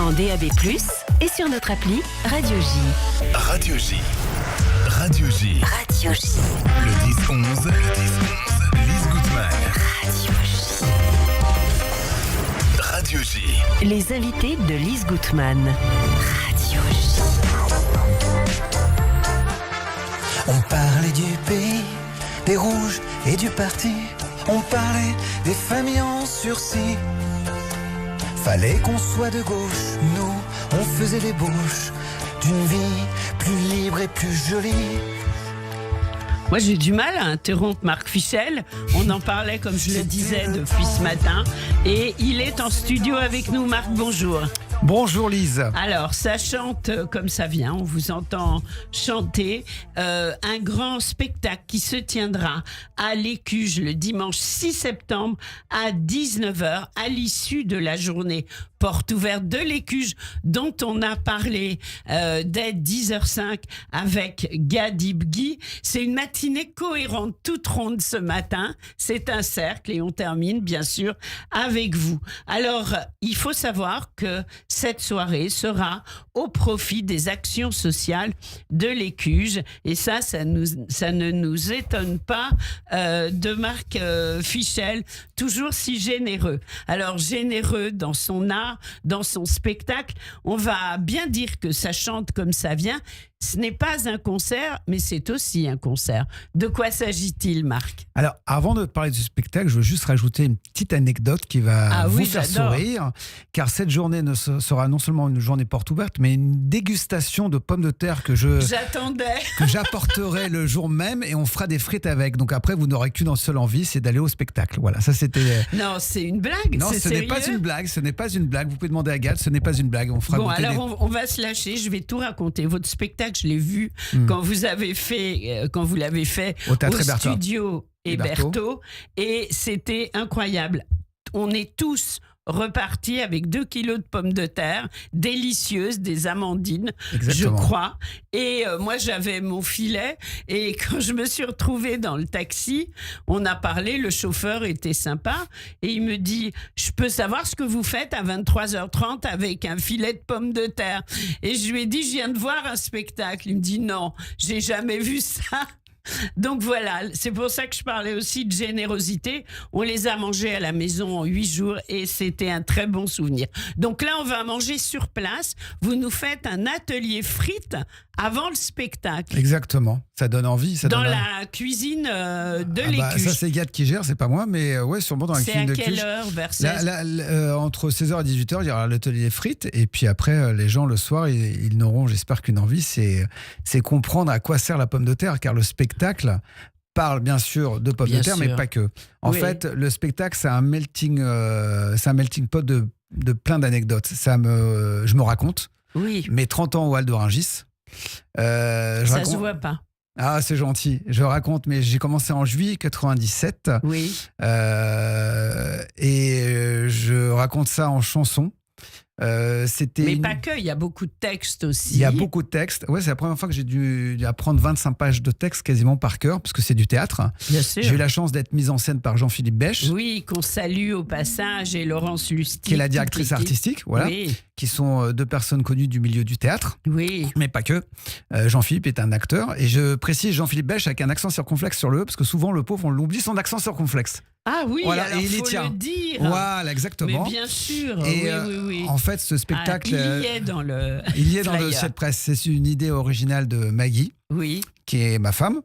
en DAB+, et sur notre appli Radio J. Radio J. Radio J. Radio J. Le 10-11. Lise Gutmann. Radio J. Radio J. Les invités de Lise Gutmann. Radio J. On parlait du pays, des rouges et du parti. On parlait des familles en sursis. Fallait qu'on soit de gauche, nous, on faisait l'ébauche d'une vie plus libre et plus jolie. Moi, j'ai du mal à interrompre Marc Fichel. On en parlait, comme je le disais, depuis ce matin. Et il est en studio avec nous. Marc, bonjour. Bonjour Lise. Alors, ça chante comme ça vient. On vous entend chanter un grand spectacle qui se tiendra à l'Écuge le dimanche 6 septembre à 19h à l'issue de la journée porte ouverte de l'Écuge dont on a parlé dès 10h05 avec Gadib Guy. C'est une matinée cohérente, toute ronde ce matin. C'est un cercle et on termine bien sûr avec vous. Alors, il faut savoir que cette soirée sera au profit des actions sociales de l'Écuge. Et ça ne nous étonne pas de Marc Fichel, toujours si généreux. Alors, généreux dans son art, dans son spectacle, on va bien dire que ça chante comme ça vient. Ce n'est pas un concert, mais c'est aussi un concert. De quoi s'agit-il, Marc ? Alors, avant de parler du spectacle, je veux juste rajouter une petite anecdote qui va vous faire sourire. Car cette journée sera non seulement une journée porte ouverte, mais une dégustation de pommes de terre que j'apporterai le jour même et on fera des frites avec. Donc après, vous n'aurez qu'une seule envie, c'est d'aller au spectacle. Voilà, ça c'était... Non, c'est une blague. Non, ce n'est pas une blague. Ce n'est pas une blague. Vous pouvez demander à Gal, ce n'est pas une blague. On fera on va se lâcher. Je vais tout raconter. Votre spectacle, je l'ai vu quand vous l'avez fait au studio Héberto, et c'était incroyable. On est tous repartis avec 2 kilos de pommes de terre délicieuses, des amandines. Exactement. Je crois. Et moi, j'avais mon filet. Et quand je me suis retrouvée dans le taxi, on a parlé, le chauffeur était sympa. Et il me dit, je peux savoir ce que vous faites à 23h30 avec un filet de pommes de terre. Et je lui ai dit, je viens de voir un spectacle. Il me dit, non, j'ai jamais vu ça. Donc voilà, c'est pour ça que je parlais aussi de générosité. On les a mangés à la maison en 8 jours et c'était un très bon souvenir. Donc là, on va manger sur place. Vous nous faites un atelier frites avant le spectacle. Exactement, ça donne envie. La cuisine de l'Écuge. Ça, c'est Gad qui gère, c'est pas moi, mais ouais, sûrement dans la cuisine de l'Écuge. C'est à quelle heure, vers 16 entre 16h et 18h, il y aura l'atelier frites. Et puis après, les gens, le soir, ils n'auront, j'espère, qu'une envie, c'est comprendre à quoi sert la pomme de terre, car le spectacle parle bien sûr de pommes de terre, mais pas que. En fait, le spectacle, c'est un melting pot de plein d'anecdotes. Je me raconte. Oui. Mes 30 ans au Hall d'Orangis. Ça se voit pas. Ah, c'est gentil. Je raconte, mais j'ai commencé en juillet 97. Oui. Et je raconte ça en chanson. Mais pas que, il y a beaucoup de textes aussi. Il y a beaucoup de textes. Ouais, c'est la première fois que j'ai dû apprendre 25 pages de texte quasiment par cœur, parce que c'est du théâtre. Bien sûr. J'ai eu la chance d'être mise en scène par Jean-Philippe Bèche. Oui, qu'on salue au passage, et Laurence Lustig. Qui est la directrice artistique, voilà. Oui. Qui sont 2 personnes connues du milieu du théâtre. Oui. Mais pas que. Jean-Philippe est un acteur. Et je précise Jean-Philippe Bèche avec un accent circonflexe sur le E, parce que souvent, le pauvre, on l'oublie son accent circonflexe. Ah oui, voilà, alors il faut le dire. Voilà, exactement. Mais bien sûr, et oui. En fait, ce spectacle... il y est dans le dossier de presse. C'est une idée originale de Maggie, qui est ma femme.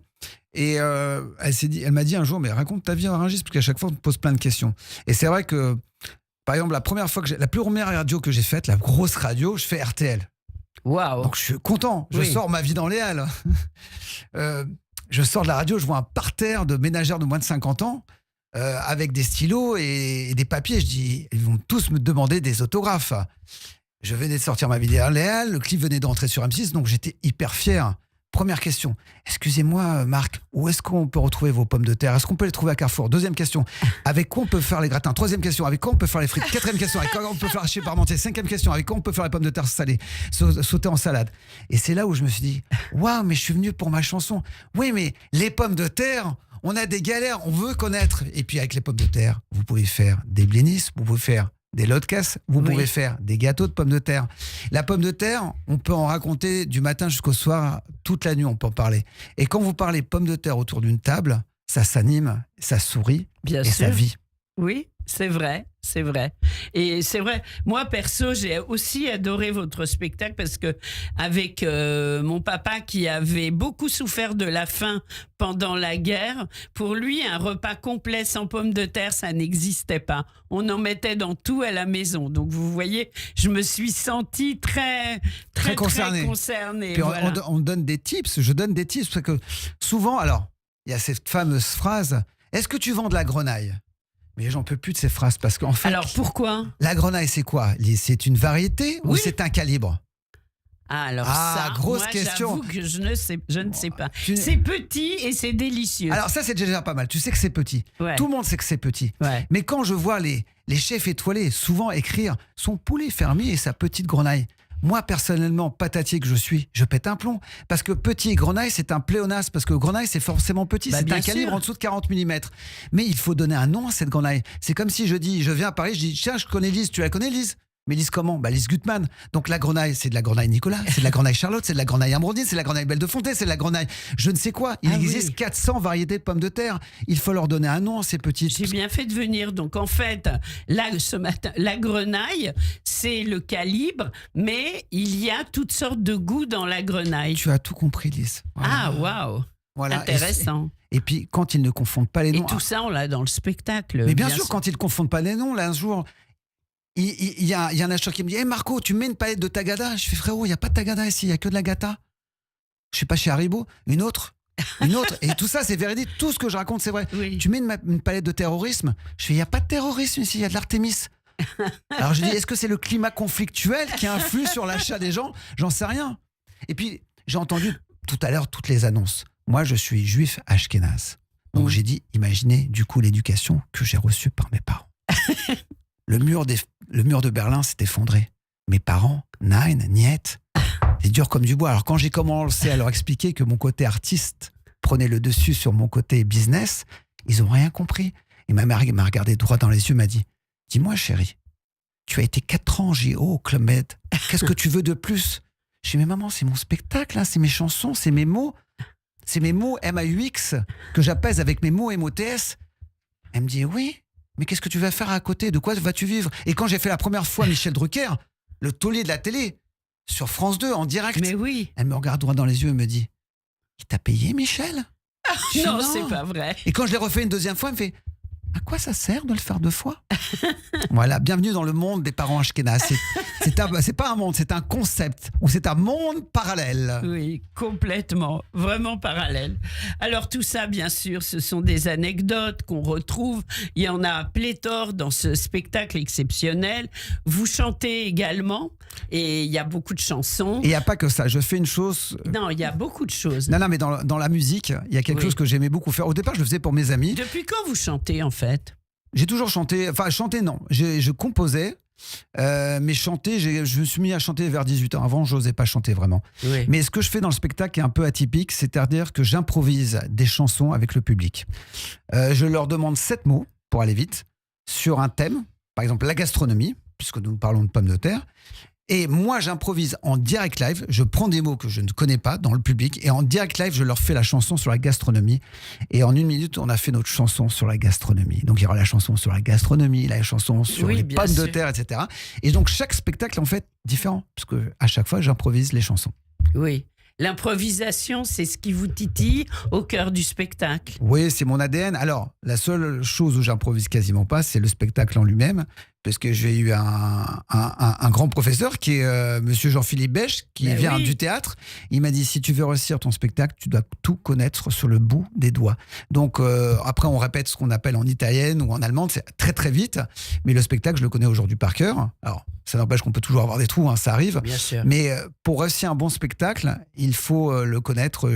Et elle m'a dit un jour, mais raconte ta vie en Rungis, parce qu'à chaque fois, on te pose plein de questions. Et c'est vrai que, par exemple, la première radio que j'ai faite, la grosse radio, je fais RTL. Waouh. Donc je suis content, je sors ma vie dans les halles. Je sors de la radio, je vois un parterre de ménagères de moins de 50 ans, avec des stylos et des papiers. Je dis, ils vont tous me demander des autographes. Je venais de sortir ma vidéo Léal, le clip venait d'entrer sur M6, donc j'étais hyper fier. Première question, excusez-moi Marc, où est-ce qu'on peut retrouver vos pommes de terre ? Est-ce qu'on peut les trouver à Carrefour ? Deuxième question, avec quoi on peut faire les gratins ? Troisième question, avec quoi on peut faire les frites ? Quatrième question, avec quoi on peut faire haché parmentier ? Cinquième question, avec quoi on peut faire les pommes de terre salées, sautées en salade ? Et c'est là où je me suis dit, waouh, mais je suis venu pour ma chanson. Oui, mais les pommes de terre, on a des galères, on veut connaître. Et puis avec les pommes de terre, vous pouvez faire des blinis, vous pouvez faire des latkes, vous Oui. pouvez faire des gâteaux de pommes de terre. La pomme de terre, on peut en raconter du matin jusqu'au soir, toute la nuit, on peut en parler. Et quand vous parlez pommes de terre autour d'une table, ça s'anime, ça sourit Bien et sûr. ça vit. Oui, c'est vrai, c'est vrai. Et c'est vrai, moi perso, j'ai aussi adoré votre spectacle parce que avec mon papa qui avait beaucoup souffert de la faim pendant la guerre, pour lui, un repas complet sans pommes de terre, ça n'existait pas. On en mettait dans tout à la maison. Donc vous voyez, je me suis sentie très concernée. Puis voilà. on donne des tips, je donne des tips, parce que souvent, alors, il y a cette fameuse phrase, est-ce que tu vends de la grenaille ? Mais j'en peux plus de ces phrases, parce qu'en fait, Alors pourquoi ? la grenaille, c'est quoi ? C'est une variété ou Oui. c'est un calibre ? Alors Ah, ça, grosse moi, question. j'avoue que je ne sais pas. Tu- C'est petit et c'est délicieux. Alors ça, c'est déjà pas mal. Tu sais que c'est petit. Ouais. Tout le monde sait que c'est petit. Ouais. Mais quand je vois les chefs étoilés souvent écrire son poulet fermier et sa petite grenaille, moi, personnellement, patatier que je suis, je pète un plomb. Parce que petit grenaille, c'est un pléonasme. Parce que grenaille, c'est forcément petit. Bah, c'est bien un calibre sûr. en dessous de 40 mm. Mais il faut donner un nom à cette grenaille. C'est comme si je viens à Paris, je dis, tiens, je connais Lise. Tu la connais, Lise ? Mais Lise comment ? Bah, Lise Gutmann. Donc la grenaille, c'est de la grenaille Nicolas, c'est de la grenaille Charlotte, c'est de la grenaille Ambrosine, c'est de la grenaille Belle de Fontaine, c'est de la grenaille je ne sais quoi. Il Ah existe oui. 400 variétés de pommes de terre. Il faut leur donner un nom à ces petites. J'ai bien fait de venir. Donc, en fait, là, ce matin, la grenaille, c'est le calibre, mais il y a toutes sortes de goûts dans la grenaille. Tu as tout compris, Lise. Voilà. Ah, waouh! Voilà. Intéressant. Et puis, quand ils ne confondent pas les Et noms. tout ça, on l'a dans le spectacle. Mais bien sûr, quand ils ne confondent pas les noms, là, un jour, il y a un acheteur qui me dit, Marco, tu mets une palette de Tagada ? Je fais, frérot, il n'y a pas de Tagada ici, il n'y a que de la Gata. Je suis pas chez Haribo. Une autre. Et tout ça, c'est véridique. Tout ce que je raconte, c'est vrai. Oui. Tu mets une palette de terrorisme ? Je fais, il n'y a pas de terrorisme ici, il y a de l'Artémis. Alors je dis, est-ce que c'est le climat conflictuel qui influe sur l'achat des gens ? J'en sais rien. Et puis, j'ai entendu tout à l'heure toutes les annonces. Moi, je suis juif ashkénaze. Donc j'ai dit, imaginez du coup l'éducation que j'ai reçue par mes parents. Le mur de Berlin s'est effondré. Mes parents, nein, niet, c'est dur comme du bois. Alors quand j'ai commencé à leur expliquer que mon côté artiste prenait le dessus sur mon côté business, ils n'ont rien compris. Et ma mère m'a regardé droit dans les yeux, m'a dit, dis-moi chérie, tu as été 4 ans JO au Club Med. Qu'est-ce que tu veux de plus ? Je dis, mais maman, c'est mon spectacle, hein, c'est mes chansons, c'est mes mots. C'est mes mots MAUX que j'apaise avec mes mots MOTS. Elle me dit, oui, mais qu'est-ce que tu vas faire à côté ? De quoi vas-tu vivre ? Et quand j'ai fait la première fois Michel Drucker, le taulier de la télé, sur France 2, en direct, Mais oui. elle me regarde droit dans les yeux et me dit, il t'a payé, Michel ? Je dis, Non, c'est pas vrai. Et quand je l'ai refait une deuxième fois, elle me fait, à quoi ça sert de le faire 2 fois ? Voilà, bienvenue dans le monde des parents ashkénazes. C'est pas un monde, c'est un concept, ou c'est un monde parallèle. Oui, complètement, vraiment parallèle. Alors tout ça, bien sûr, ce sont des anecdotes qu'on retrouve. Il y en a pléthore dans ce spectacle exceptionnel. Vous chantez également, et il y a beaucoup de chansons. Et il n'y a pas que ça, je fais une chose... Non, il y a beaucoup de choses. Non, mais dans la musique, il y a quelque Oui. chose que j'aimais beaucoup faire. Au départ, je le faisais pour mes amis. Depuis quand vous chantez, en fait ? J'ai toujours chanté, enfin chanter non, je composais, mais chanter, je me suis mis à chanter vers 18 ans. Avant, je n'osais pas chanter vraiment. Oui. Mais ce que je fais dans le spectacle est un peu atypique, c'est-à-dire que j'improvise des chansons avec le public. Je leur demande 7 mots, pour aller vite, sur un thème, par exemple la gastronomie, puisque nous parlons de pommes de terre. Et moi, j'improvise en direct live. Je prends des mots que je ne connais pas dans le public et en direct live, je leur fais la chanson sur la gastronomie. Et en 1 minute, on a fait notre chanson sur la gastronomie. Donc, il y aura la chanson sur la gastronomie, la chanson sur Oui, les bien pommes de sûr. terre, etc. Et donc, chaque spectacle est en fait différent. Parce que à chaque fois, j'improvise les chansons. Oui. L'improvisation, c'est ce qui vous titille au cœur du spectacle. Oui, c'est mon ADN. Alors, la seule chose où j'improvise quasiment pas, c'est le spectacle en lui-même. Parce que j'ai eu un grand professeur qui est monsieur Jean-Philippe Bèche, qui Ben vient oui. du théâtre. Il m'a dit, si tu veux réussir ton spectacle, tu dois tout connaître sur le bout des doigts. Donc, après, on répète ce qu'on appelle en italienne ou en allemande. C'est très, très vite. Mais le spectacle, je le connais aujourd'hui par cœur. Alors, ça n'empêche qu'on peut toujours avoir des trous, hein, ça arrive. Bien sûr. Mais pour réussir un bon spectacle, il faut le connaître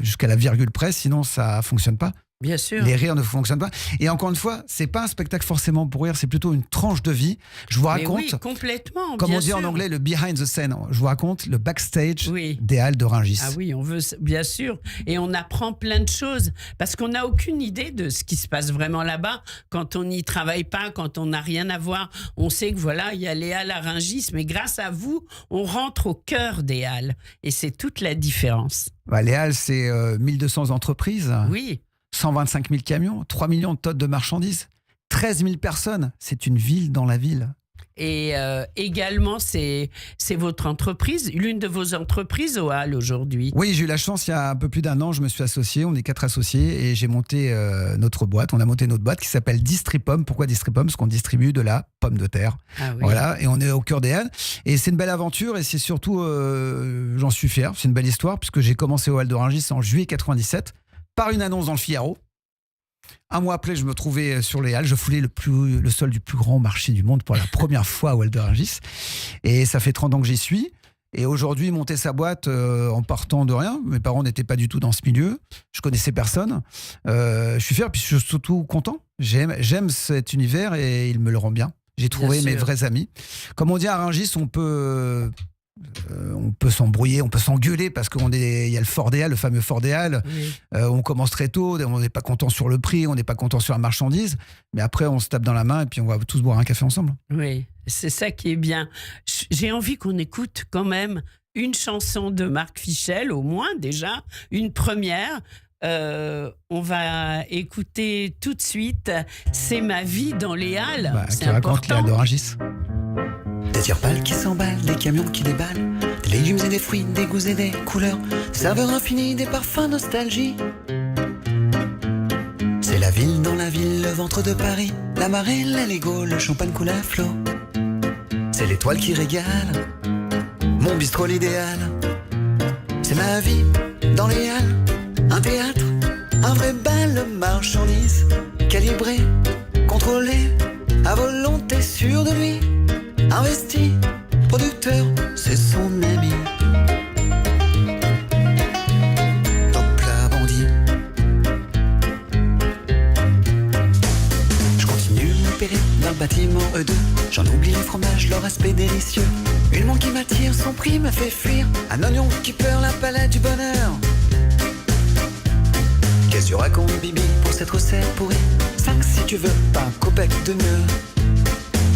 jusqu'à la virgule près, sinon ça fonctionne pas. Bien sûr. Les rires ne fonctionnent pas. Et encore une fois, c'est pas un spectacle forcément pour rire, c'est plutôt une tranche de vie. Je vous Mais raconte, oui, complètement. comme bien on dit en sûr. anglais, le behind the scene. Je vous raconte le backstage Oui. des Halles de Rungis. Ah oui, on veut, bien sûr. Et on apprend plein de choses. Parce qu'on n'a aucune idée de ce qui se passe vraiment là-bas. Quand on n'y travaille pas, quand on n'a rien à voir, on sait que voilà, il y a les Halles à Rungis. Mais grâce à vous, on rentre au cœur des Halles. Et c'est toute la différence. Bah, les Halles, c'est 1200 entreprises, Oui. 125 000 camions, 3 millions de tonnes de marchandises, 13 000 personnes. C'est une ville dans la ville. Et également, c'est votre entreprise, l'une de vos entreprises aux Halles aujourd'hui. Oui, j'ai eu la chance, il y a un peu plus d'1 an, je me suis associé, on est 4 associés et j'ai monté notre boîte. On a monté notre boîte qui s'appelle Distripom. Pourquoi Distripom? Parce qu'on distribue de la pomme de terre. Ah oui. Voilà, et on est au cœur des Halles. Et c'est une belle aventure et c'est surtout, j'en suis fier, c'est une belle histoire puisque j'ai commencé aux Halles de Rungis en juillet 97 par une annonce dans le Figaro. Un mois après, je me trouvais sur les Halles. Je foulais le sol du plus grand marché du monde pour la première fois aux Halles de Rungis. Et ça fait 30 ans que j'y suis. Et aujourd'hui, monter sa boîte en partant de rien. Mes parents n'étaient pas du tout dans ce milieu. Je connaissais personne. Je suis fier, puis je suis surtout content. J'aime cet univers et il me le rend bien. J'ai trouvé mes vrais amis. Comme on dit à Rungis, on peut s'embrouiller, on peut s'engueuler parce qu'il y a le Fort des Halles, le fameux Fort des Halles. Oui. On commence très tôt, on n'est pas content sur le prix, on n'est pas content sur la marchandise, mais après on se tape dans la main et puis on va tous boire un café ensemble. Oui, c'est ça qui est bien. J'ai envie qu'on écoute quand même une chanson de Marc Fichel, au moins déjà, une première. On va écouter tout de suite C'est ma vie dans les Halles. C'est qui raconte les Halles de important. Rungis. Des tire-balles qui s'emballent, des camions qui déballent, des légumes et des fruits, des goûts et des couleurs, des saveurs infinies, des parfums nostalgie. C'est la ville dans la ville, le ventre de Paris, la marée, la Lego, le champagne coule à flot. C'est l'étoile qui régale, mon bistrot l'idéal. C'est ma vie dans les Halles, un théâtre, un vrai bal, marchandise, calibré, contrôlé, à volonté, sûr de lui. Investi, producteur, c'est son ami. Top la bandit. Je continue mon périple dans le bâtiment E2. J'en oublie les fromages, leur aspect délicieux. Une montre qui m'attire, son prix me fait fuir. Un oignon qui perd la palette du bonheur. Qu'est-ce que tu racontes, Bibi, pour cette recette pourrie? 5 si tu veux, pas un copec de mieux.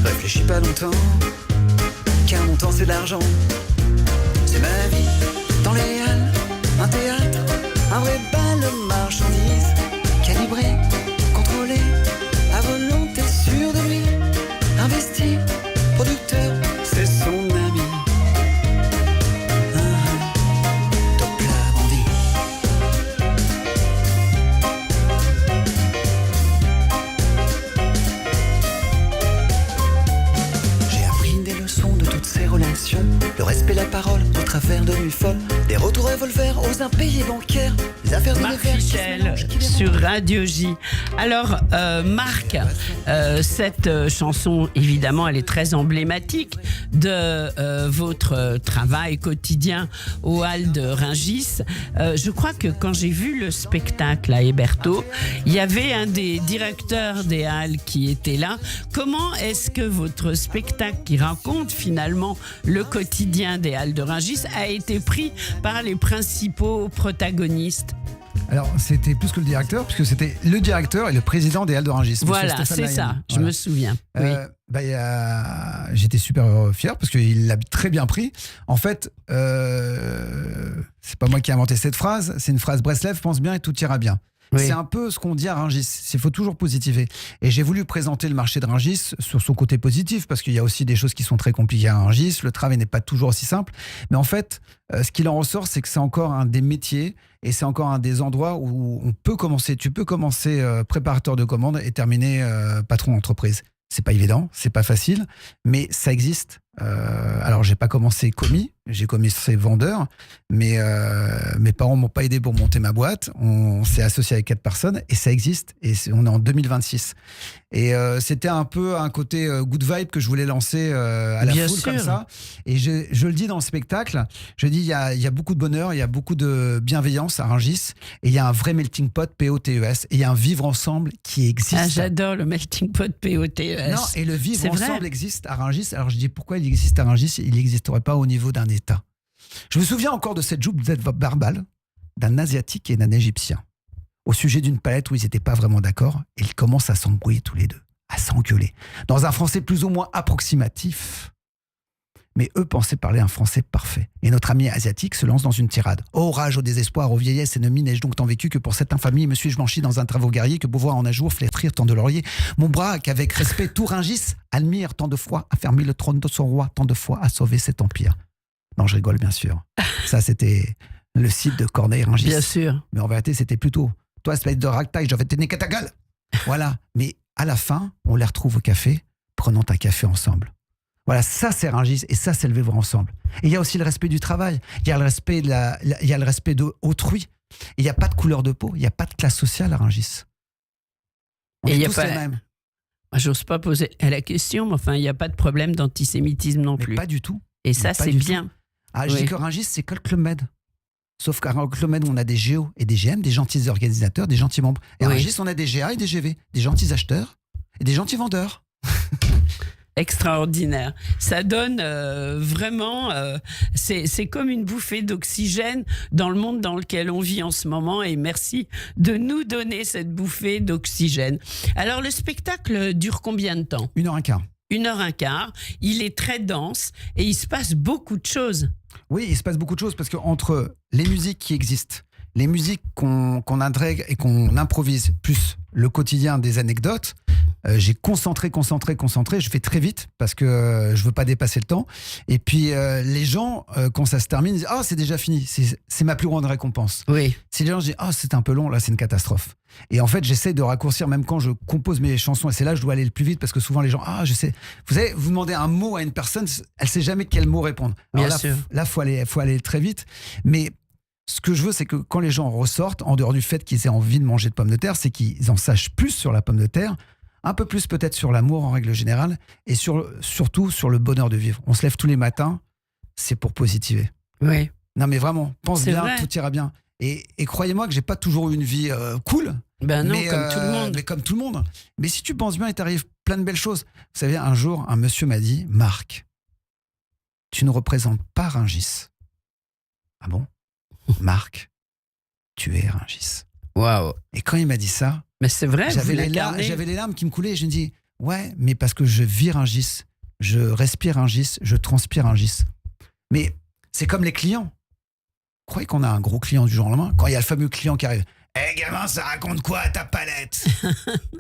Réfléchis pas longtemps, car mon temps c'est de l'argent. C'est ma vie dans les Halles, un théâtre, un vrai bal de marchandises, calibré, contrôlé, à volonté, sûr de lui. Investi, producteur, c'est son ami. Top la bandit. J'ai appris des leçons de toutes ces relations, le respect, la parole, au travers de nuits folles, des retours revolver aux impayés bancaires, les affaires Marc d'univers qui se Fichel mélangent, qui sur Radio J. Alors, Marc, cette chanson, évidemment, elle est très emblématique de votre travail quotidien aux Halles de Rungis. Je crois que quand j'ai vu le spectacle à Hébertot, il y avait un des directeurs des Halles qui était là. Comment est-ce que votre spectacle qui raconte finalement le quotidien des Halles de Rungis a été pris par les principaux protagonistes? Alors c'était plus que le directeur, puisque c'était le directeur et le président des Halles de Rungis. Voilà, Monsieur Stéphane c'est ça, Lahaye. je Voilà. me souviens. Oui. J'étais super fier parce qu'il l'a très bien pris. En fait, c'est pas moi qui ai inventé cette phrase, c'est une phrase Breslev, pense bien et tout ira bien. Oui. C'est un peu ce qu'on dit à Rungis. Il faut toujours positiver. Et j'ai voulu présenter le marché de Rungis sur son côté positif, parce qu'il y a aussi des choses qui sont très compliquées à Rungis. Le travail n'est pas toujours aussi simple. Mais en fait, ce qu'il en ressort, c'est que c'est encore un des métiers et c'est encore un des endroits où on peut commencer. Tu peux commencer préparateur de commandes et terminer patron d'entreprise. C'est pas évident, c'est pas facile, mais ça existe. Alors, j'ai pas commencé commis, j'ai commencé vendeur, mais mes parents m'ont pas aidé pour monter ma boîte. On s'est associé avec 4 personnes et ça existe. Et on est en 2026. Et c'était un peu un côté good vibe que je voulais lancer à la Bien foule sûr. comme ça. Et je le dis dans le spectacle, je dis il y a beaucoup de bonheur, il y a beaucoup de bienveillance à Rungis et il y a un vrai melting pot, POTES, et il y a un vivre ensemble qui existe. Ah, j'adore le melting pot POTES. Non, et le vivre C'est vrai. ensemble existe à Rungis. Alors je dis pourquoi il existe à Rungis, il n'existerait pas au niveau d'un État. Je me souviens encore de cette joute verbale d'un Asiatique et d'un Égyptien au sujet d'une palette où ils n'étaient pas vraiment d'accord et ils commencent à s'embrouiller tous les deux, à s'engueuler, dans un français plus ou moins approximatif. Mais eux pensaient parler un français parfait. Et notre ami asiatique se lance dans une tirade. Ô rage, au désespoir, aux vieillesses ennemies, n'ai-je donc tant vécu que pour cette infamie me suis-je blanchi dans un travaux guerrier que pour voir en un jour flétrir tant de lauriers. Mon bras, qu'avec respect tout Rungis, admire tant de fois, a fermé le trône de son roi, tant de fois, a sauvé cet empire. Non, je rigole, bien sûr. Ça, c'était le site de Corneille-Rungis. Bien sûr. Mais en vérité, c'était plutôt toi, espèce de ragtag, je vais te niquer ta gueule. Voilà. Mais à la fin, on les retrouve au café, prenant un café ensemble. Voilà, ça c'est Rungis et ça c'est le vivre ensemble. Et il y a aussi le respect du travail, il y a le respect il y a le respect de autrui. Il n'y a pas de couleur de peau, il n'y a pas de classe sociale à Rungis. On Et est il y a tous pas- les mêmes. Moi, j'ose pas poser la question, mais enfin, il n'y a pas de problème d'antisémitisme non Mais plus. pas du tout. Et ça, pas c'est du tout. bien. Ah, je Oui. dis que Rungis, c'est que le Club Med. Sauf qu'à Club Med, on a des GO et des GM, des gentils organisateurs, des gentils membres. Et à Oui. Rungis, on a des GA et des GV, des gentils acheteurs et des gentils vendeurs. Extraordinaire. Ça donne vraiment, c'est comme une bouffée d'oxygène dans le monde dans lequel on vit en ce moment, et merci de nous donner cette bouffée d'oxygène. Alors le spectacle dure combien de temps ? 1h15. 1h15, il est très dense et il se passe beaucoup de choses. Oui, il se passe beaucoup de choses parce que entre les musiques qui existent, les musiques qu'on intègre et qu'on improvise, plus le quotidien des anecdotes, j'ai concentré. Je fais très vite parce que je veux pas dépasser le temps. Et puis les gens, quand ça se termine, ils disent « Ah, c'est déjà fini. C'est ma plus grande récompense. » Oui. Si les gens disent « Ah, c'est un peu long, là, c'est une catastrophe. » Et en fait, j'essaie de raccourcir même quand je compose mes chansons. Et c'est là que je dois aller le plus vite parce que souvent les gens « Ah, je sais. » Vous savez, vous demandez un mot à une personne, elle sait jamais quel mot répondre. Alors Bien là, sûr. Là, faut aller très vite. Mais ce que je veux, c'est que quand les gens ressortent, en dehors du fait qu'ils aient envie de manger de pommes de terre, c'est qu'ils en sachent plus sur la pomme de terre, un peu plus peut-être sur l'amour en règle générale, et surtout sur le bonheur de vivre. On se lève tous les matins, c'est pour positiver. Oui. Non mais vraiment, pense C'est bien, vrai. tout ira bien. Et croyez-moi que j'ai pas toujours eu une vie cool. Ben non, mais, comme tout le monde. Mais comme tout le monde. Mais si tu penses bien, il t'arrive plein de belles choses. Vous savez, un jour, un monsieur m'a dit « Marc, tu ne représentes pas Rungis. » Ah bon ? Marc, tu es Rungis. Waouh. Et quand il m'a dit ça, Mais c'est vrai, vous j'avais l'incarnez. les larmes qui me coulaient. Et je me dis, ouais, mais parce que je vis Rungis, je respire Rungis, je transpire Rungis. Mais c'est comme les clients. Vous croyez qu'on a un gros client du jour au lendemain ? Quand il y a le fameux client qui arrive, hé gamin, ça raconte quoi ta palette ?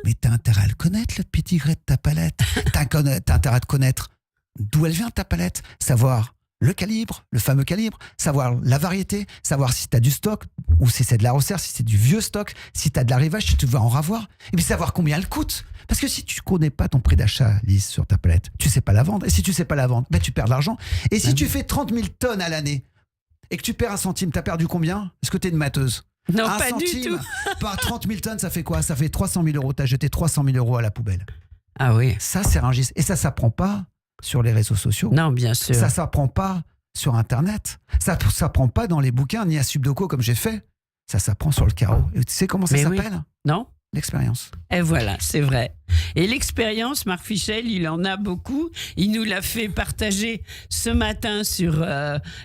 Mais t'as intérêt à le connaître, le petit gré de ta palette. T'as intérêt à te connaître d'où elle vient ta palette, savoir le calibre, le fameux calibre, savoir la variété, savoir si tu as du stock ou si c'est de la resserre, si c'est du vieux stock, si tu as de l'arrivage, si tu veux en ravoir, et puis savoir combien elle coûte. Parce que si tu connais pas ton prix d'achat, Lise, sur ta palette, tu sais pas la vendre. Et si tu sais pas la vendre, ben tu perds de l'argent. Et si tu fais 30 000 tonnes à l'année et que tu perds 1 centime, tu as perdu combien ? Est-ce que tu es une mateuse ? Non, 1 pas du centime tout. par 30 000 tonnes, ça fait quoi ? Ça fait 300 000 euros. Tu as jeté 300 000 euros à la poubelle. Ah oui. Ça, c'est Rungis. Et ça s'apprend pas sur les réseaux sociaux. Non, bien sûr. Ça s'apprend pas sur Internet. Ça s'apprend pas dans les bouquins, ni à Subdoco comme j'ai fait. Ça s'apprend sur le carreau. Et tu sais comment ça Mais oui. s'appelle ? Non ? L'expérience. Et voilà, c'est vrai. Et l'expérience, Marc Fichel, il en a beaucoup. Il nous l'a fait partager ce matin sur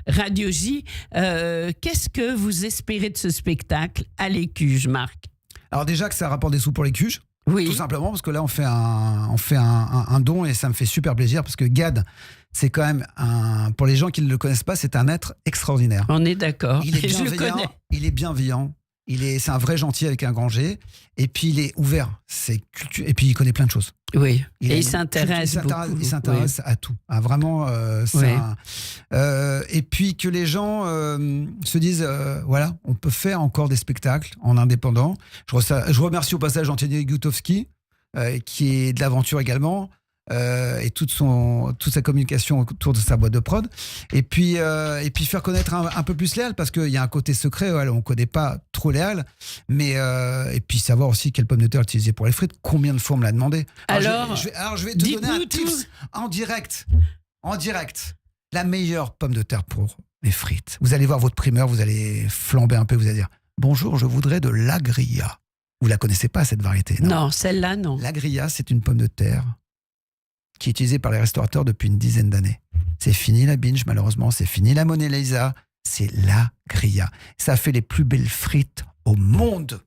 Radio J. Qu'est-ce que vous espérez de ce spectacle à l'Écuge, Marc ? Alors déjà que ça rapporte des sous pour les cuges, Oui. tout simplement parce que là on fait un don et ça me fait super plaisir parce que Gad, c'est quand même pour les gens qui ne le connaissent pas, c'est un être extraordinaire. On est d'accord. Il est Et je le bienveillant, connais. il est bienveillant. C'est un vrai gentil avec un grand G. Et puis il est ouvert. Et puis il connaît plein de choses. Oui. Il Et il s'intéresse beaucoup. Il s'intéresse à tout. Ah, vraiment, Oui. et puis que les gens se disent, voilà, on peut faire encore des spectacles en indépendant. Je remercie au passage Anthony Gutowski, qui est de l'aventure également. et toute sa communication autour de sa boîte de prod. Et puis faire connaître un peu plus les Halles, parce qu'il y a un côté secret. On ne connaît pas trop les Halles, mais et puis savoir aussi quelle pomme de terre utiliser pour les frites. Combien de fois on me l'a demandé. Alors, je vais te donner un tips en direct. La meilleure pomme de terre pour les frites. Vous allez voir votre primeur, vous allez flamber un peu, vous allez dire « Bonjour, je voudrais de l'agria ». Vous la connaissez pas, cette variété? Non, celle-là, non. L'agria, c'est une pomme de terre qui est utilisée par les restaurateurs depuis une dizaine d'années. C'est fini la binge, malheureusement. C'est fini la Mona Lisa. C'est l'agria. Ça fait les plus belles frites au monde.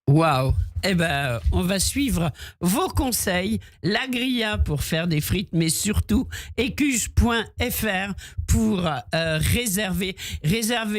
Waouh! Eh ben, on va suivre vos conseils. L'agria pour faire des frites, mais surtout écuge.fr pour réserver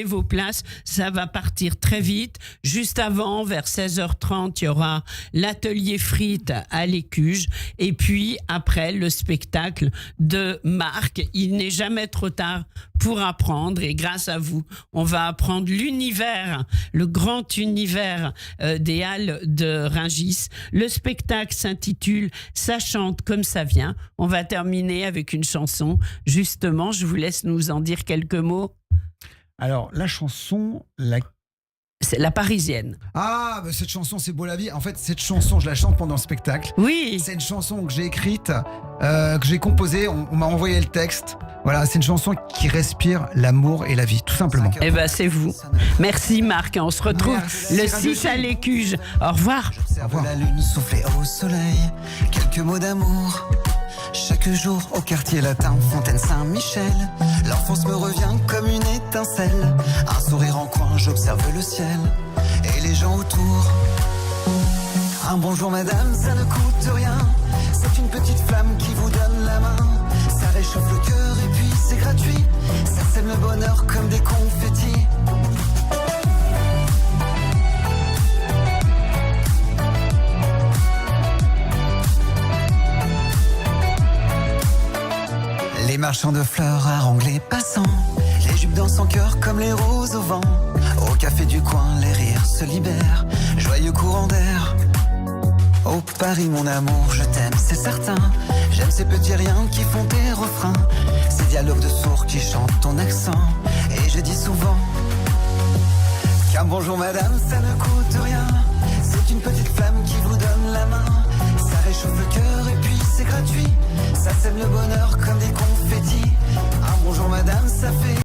vos places. Ça va partir très vite. Juste avant, vers 16h30, il y aura l'atelier frites à l'Écuge. Et puis, après, le spectacle de Marc. Il n'est jamais trop tard pour apprendre. Et grâce à vous, on va apprendre l'univers, le grand univers des Halles de Rungis. Le spectacle s'intitule « Ça chante comme ça vient ». On va terminer avec une chanson. Justement, je vous laisse nous en dire quelques mots. Alors, la chanson... C'est la Parisienne. Ah, bah cette chanson, c'est beau la vie. En fait, cette chanson, je la chante pendant le spectacle. Oui. C'est une chanson que j'ai écrite, que j'ai composée. On m'a envoyé le texte. Voilà, c'est une chanson qui respire l'amour et la vie, tout simplement. Eh ben, c'est vous. Merci Marc. On se retrouve le 6 à l'Écuge. Au revoir. J'observe la lune souffler au soleil. Quelques mots d'amour. Chaque jour au quartier latin, Fontaine Saint-Michel. L'enfance me revient comme une étincelle. Un sourire en coin, j'observe le ciel et les gens autour. Un bonjour madame, ça ne coûte rien. C'est une petite flamme qui vous donne la main. Ça réchauffe le cœur et puis c'est gratuit. Ça sème le bonheur comme des confettis. Les marchands de fleurs haranguent les passants. Les jupes dansent en cœur comme les roses au vent. Au café du coin, les rires se libèrent. Joyeux courant d'air. Oh Paris mon amour, je t'aime, c'est certain. J'aime ces petits riens qui font tes refrains. Ces dialogues de sourds qui chantent ton accent. Et je dis souvent qu'un bonjour madame, ça ne coûte rien. C'est une petite flamme qui vous donne la main. Ça réchauffe le cœur et puis c'est gratuit. Ça sème le bonheur comme des confettis. Un bonjour madame.